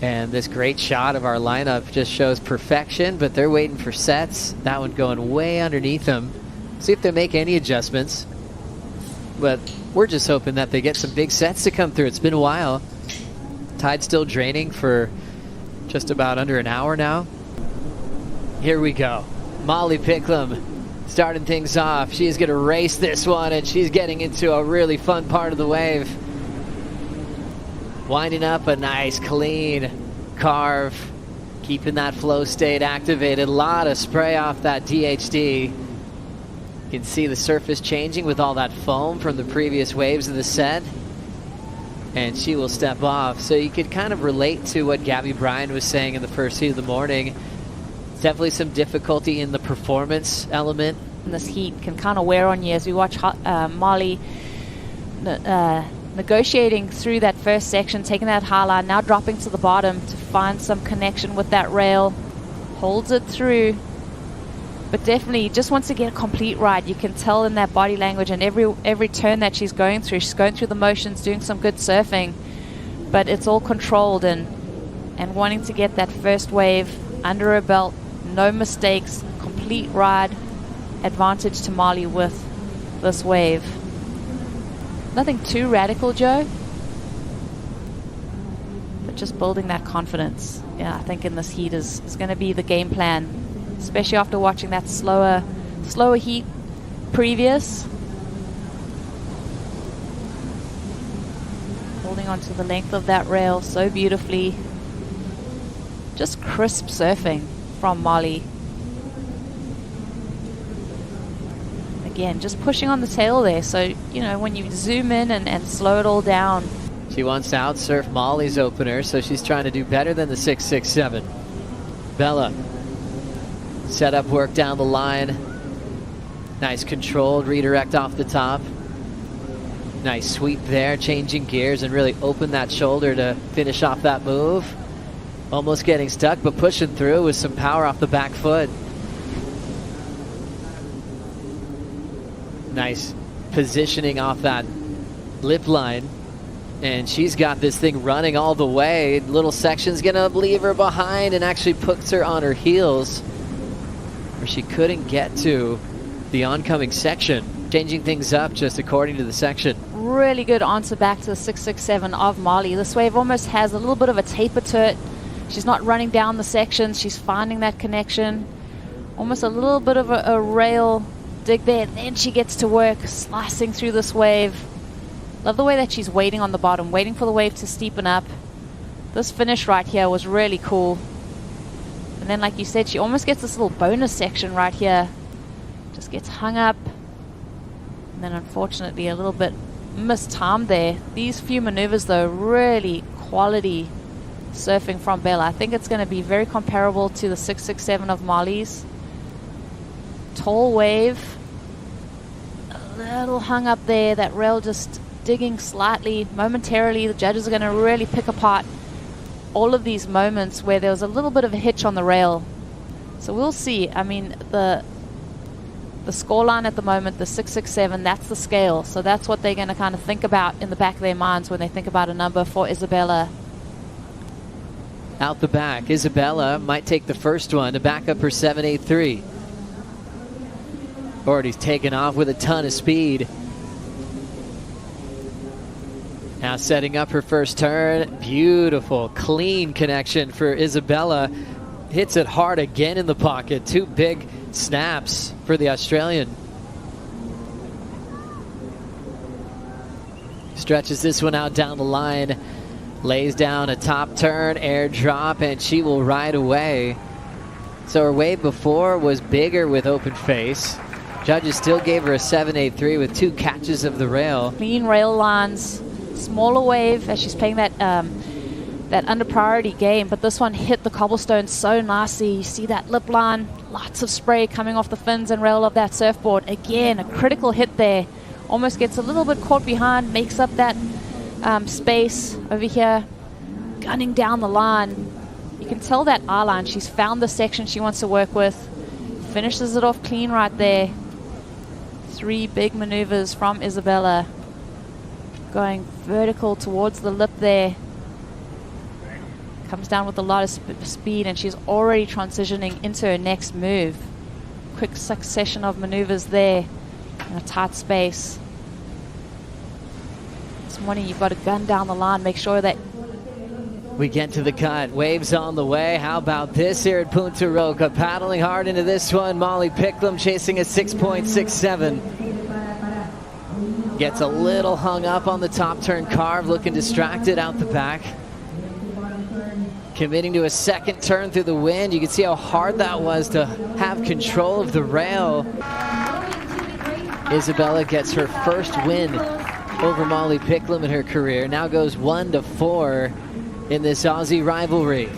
And this great shot of our lineup just shows perfection, but they're waiting for sets. That one going way underneath them. See if they make any adjustments. But we're just hoping that they get some big sets to come through. It's been a while. Tide's still draining for just about under an hour now. Here we go. M.Picklum starting things off. She's going to race this one, and she's getting into a really fun part of the wave. Winding up a nice, clean carve. Keeping that flow state activated. A lot of spray off that DHD. You can see the surface changing with all that foam from the previous waves of the set. And she will step off. So you could kind of relate to what Gabby Bryan was saying in the first heat of the morning. Definitely some difficulty in the performance element. And this heat can kind of wear on you as we watch Molly negotiating through that first section, taking that high line, now dropping to the bottom to find some connection with that rail. Holds it through. But definitely just wants to get a complete ride. You can tell in that body language and every turn that she's going through the motions, doing some good surfing. But it's all controlled and wanting to get that first wave under her belt. No mistakes, complete ride, advantage to Molly with this wave. Nothing too radical, Joe, but just building that confidence. Yeah, I think in this heat is going to be the game plan, especially after watching that slower heat previous. Holding on to the length of that rail so beautifully. Just crisp surfing from Molly. Again, just pushing on the tail there. So, you know, when you zoom in and slow it all down. She wants to outsurf Molly's opener, so she's trying to do better than the 6.67. Bella. Setup work down the line. Nice controlled redirect off the top. Nice sweep there, changing gears and really open that shoulder to finish off that move. Almost getting stuck, but pushing through with some power off the back foot. Nice positioning off that lip line. And she's got this thing running all the way. Little section's gonna leave her behind and actually puts her on her heels, where she couldn't get to the oncoming section. Changing things up just according to the section. Really good answer back to the 6.67 of Molly. This wave almost has a little bit of a taper to it. She's not running down the sections. She's finding that connection. Almost a little bit of a rail dig there. Then she gets to work, slicing through this wave. Love the way that she's waiting on the bottom, waiting for the wave to steepen up. This finish right here was really cool. And then, like you said, she almost gets this little bonus section right here. Just gets hung up. And then, unfortunately, a little bit mistimed there. These few maneuvers, though, really quality surfing from Bella. I think it's going to be very comparable to the 6.67 of Molly's. Tall wave. A little hung up there. That rail just digging slightly. Momentarily, the judges are going to really pick apart all of these moments where there was a little bit of a hitch on the rail. So we'll see. I mean, the scoreline at the moment, the 6.67, that's the scale. So that's what they're going to kind of think about in the back of their minds when they think about a number for Isabella. Out the back, Isabella might take the first one to back up her 7.83. Already taken off with a ton of speed. Now setting up her first turn. Beautiful, clean connection for Isabella. Hits it hard again in the pocket. Two big snaps for the Australian. Stretches this one out down the line. Lays down a top turn, air drop, and she will ride away. So her wave before was bigger with open face. Judges still gave her a 7.83 with two catches of the rail. Clean rail lines, smaller wave as she's playing that that under priority game, but this one hit the cobblestone so nicely. You see that lip line, lots of spray coming off the fins and rail of that surfboard. Again, a critical hit there. Almost gets a little bit caught behind, makes up that space over here, gunning down the line. You can tell that eye-line. She's found the section she wants to work with. Finishes it off clean right there. Three big maneuvers from Isabella. Going vertical towards the lip there. Comes down with a lot of speed, and she's already transitioning into her next move. Quick succession of maneuvers there in a tight space. This morning you've got a gun down the line. Make sure that we get to the cut. Waves on the way. How about this here at Punta Roca? Paddling hard into this one. M.Picklum chasing a 6.67. Gets a little hung up on the top turn carve, looking distracted out the back. Committing to a second turn through the wind. You can see how hard that was to have control of the rail. Isabella gets her first win over M.Picklum in her career. Now goes 1-4 in this Aussie rivalry.